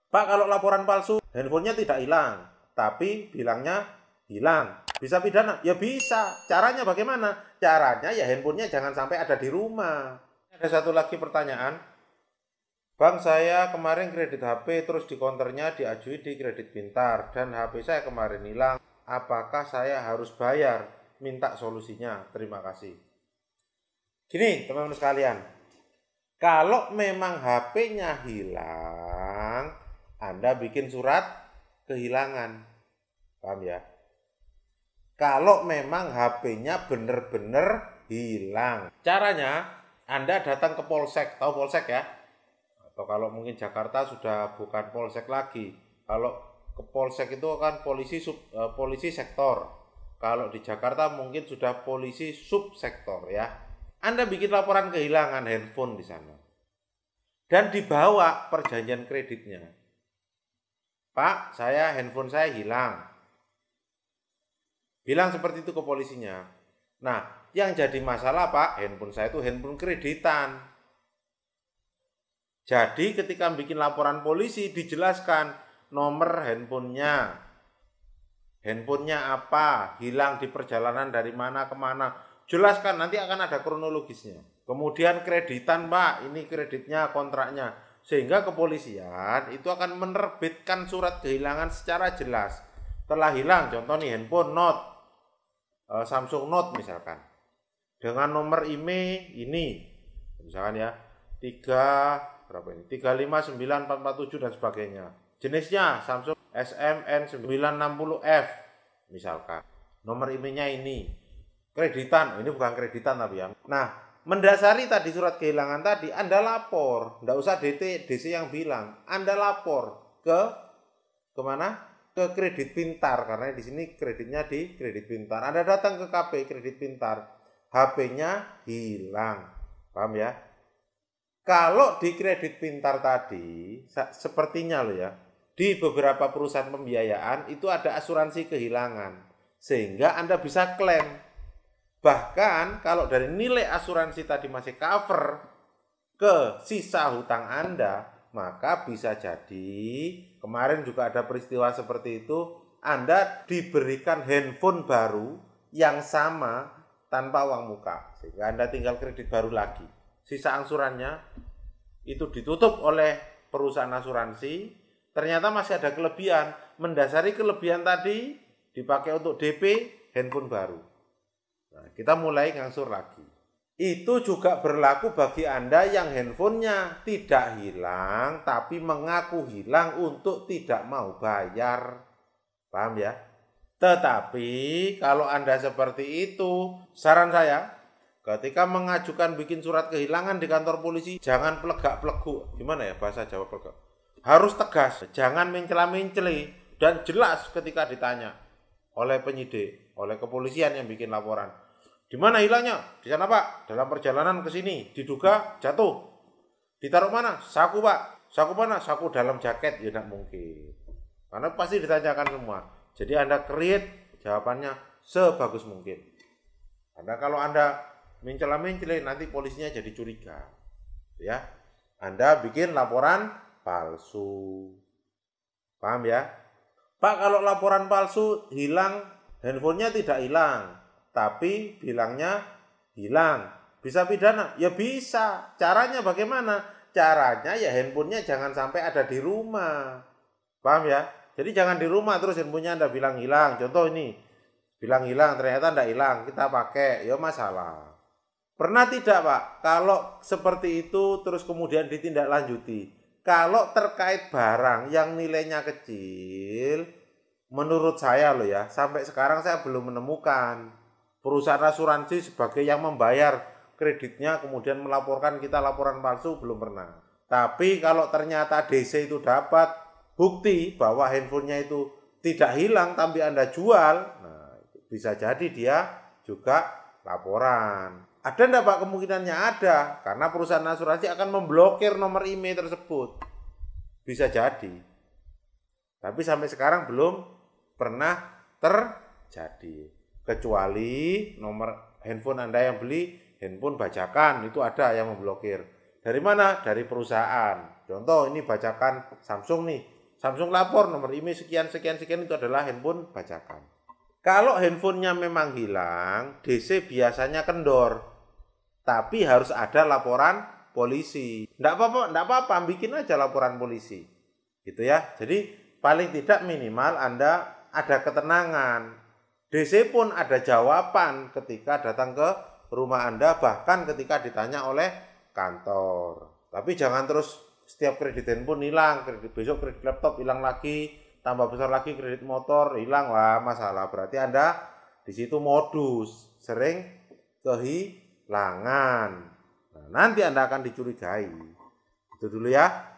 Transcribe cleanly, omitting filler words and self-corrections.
Pak, kalau laporan palsu, handphonenya tidak hilang, tapi bilangnya hilang. Bisa pidana? Ya bisa. Caranya bagaimana? Caranya ya handphonenya jangan sampai ada di rumah. Ada satu lagi pertanyaan. Bang, saya kemarin kredit HP terus di konternya diajui di kredit pintar dan HP saya kemarin hilang. Apakah saya harus bayar? Minta solusinya. Terima kasih. Gini, teman-teman sekalian. Kalau memang HP-nya hilang, Anda bikin surat kehilangan. Paham ya? Kalau memang HP-nya benar-benar hilang. Caranya, Anda datang ke Polsek. Tahu Polsek ya? Atau kalau mungkin Jakarta sudah bukan Polsek lagi. Kalau ke Polsek itu kan polisi sektor. Kalau di Jakarta mungkin sudah polisi subsektor ya. Anda bikin laporan kehilangan handphone di sana. Dan dibawa perjanjian kreditnya. Pak, handphone saya hilang. Bilang seperti itu ke polisinya. Nah, yang jadi masalah Pak, handphone saya itu handphone kreditan. Jadi ketika bikin laporan polisi dijelaskan nomor handphonenya. Handphonenya apa, hilang di perjalanan dari mana ke mana. Jelaskan, nanti akan ada kronologisnya. Kemudian kreditan Pak, ini kreditnya, kontraknya. Sehingga kepolisian itu akan menerbitkan surat kehilangan secara jelas. Telah hilang, contoh nih handphone Note, Samsung Note misalkan. Dengan nomor IMEI ini, misalkan ya, 3594447 dan sebagainya. Jenisnya Samsung SMN960F misalkan. Nomor IMEI-nya ini. Kreditan, ini bukan kreditan tapi ya. Nah, mendasari tadi surat kehilangan tadi, Anda lapor, enggak usah DC yang bilang. Anda lapor kemana? Ke kredit pintar, karena di sini kreditnya di kredit pintar. Anda datang ke KP kredit pintar, HP-nya hilang. Paham ya? Kalau di kredit pintar tadi, sepertinya loh ya, di beberapa perusahaan pembiayaan itu ada asuransi kehilangan. Sehingga Anda bisa klaim. Bahkan kalau dari nilai asuransi tadi masih cover ke sisa hutang Anda, maka bisa jadi kemarin juga ada peristiwa seperti itu, Anda diberikan handphone baru yang sama tanpa uang muka. Sehingga Anda tinggal kredit baru lagi. Sisa angsurannya itu ditutup oleh perusahaan asuransi, ternyata masih ada kelebihan. Mendasari kelebihan tadi dipakai untuk DP handphone baru. Nah, kita mulai ngangsur lagi. Itu juga berlaku bagi Anda yang handphonenya tidak hilang, tapi mengaku hilang untuk tidak mau bayar. Paham ya? Tetapi kalau Anda seperti itu, saran saya, ketika mengajukan bikin surat kehilangan di kantor polisi, jangan pelegak-pelegu. Gimana ya bahasa Jawa pelegak? Harus tegas, jangan mencela-menceli, dan jelas ketika ditanya oleh penyidik, oleh kepolisian yang bikin laporan. Di mana hilangnya? Di sana Pak, dalam perjalanan ke sini, diduga jatuh. Ditaruh mana? Saku Pak. Saku mana? Saku dalam jaket. Ya tidak mungkin. Karena pasti ditanyakan semua. Jadi Anda create jawabannya sebagus mungkin. Kalau Anda mencela-mencela, nanti polisinya jadi curiga. Ya, Anda bikin laporan palsu. Paham ya? Pak, kalau laporan palsu hilang, handphonenya tidak hilang, tapi bilangnya hilang. Bisa pidana? Ya bisa. Caranya bagaimana? Caranya ya handphonenya jangan sampai ada di rumah. Paham ya? Jadi jangan di rumah terus handphonenya Anda bilang hilang. Contoh ini, bilang hilang ternyata tidak hilang, kita pakai, ya masalah. Pernah tidak Pak, kalau seperti itu terus kemudian ditindaklanjuti? Kalau terkait barang yang nilainya kecil, menurut saya loh ya, sampai sekarang saya belum menemukan perusahaan asuransi sebagai yang membayar kreditnya kemudian melaporkan kita laporan palsu, belum pernah. Tapi kalau ternyata DC itu dapat bukti bahwa handphonenya itu tidak hilang tapi Anda jual, nah bisa jadi dia juga laporan. Ada enggak Pak kemungkinannya? Ada, karena perusahaan asuransi akan memblokir nomor IMEI tersebut. Bisa jadi. Tapi sampai sekarang belum pernah terjadi. Kecuali nomor handphone Anda yang beli handphone bajakan, itu ada yang memblokir. Dari mana? Dari perusahaan. Contoh ini bajakan Samsung nih. Samsung lapor nomor IMEI sekian itu adalah handphone bajakan. Kalau handphonenya memang hilang, DC biasanya kendor. Tapi harus ada laporan polisi. Enggak apa-apa, bikin aja laporan polisi. Gitu ya. Jadi paling tidak minimal Anda ada ketenangan. DC pun ada jawaban ketika datang ke rumah Anda, bahkan ketika ditanya oleh kantor. Tapi jangan terus setiap kredit handphone hilang, besok kredit laptop hilang lagi, tambah besar lagi kredit motor hilang, wah masalah. Berarti Anda di situ modus, sering kehilangan. Nah, nanti Anda akan dicurigai. Itu dulu ya.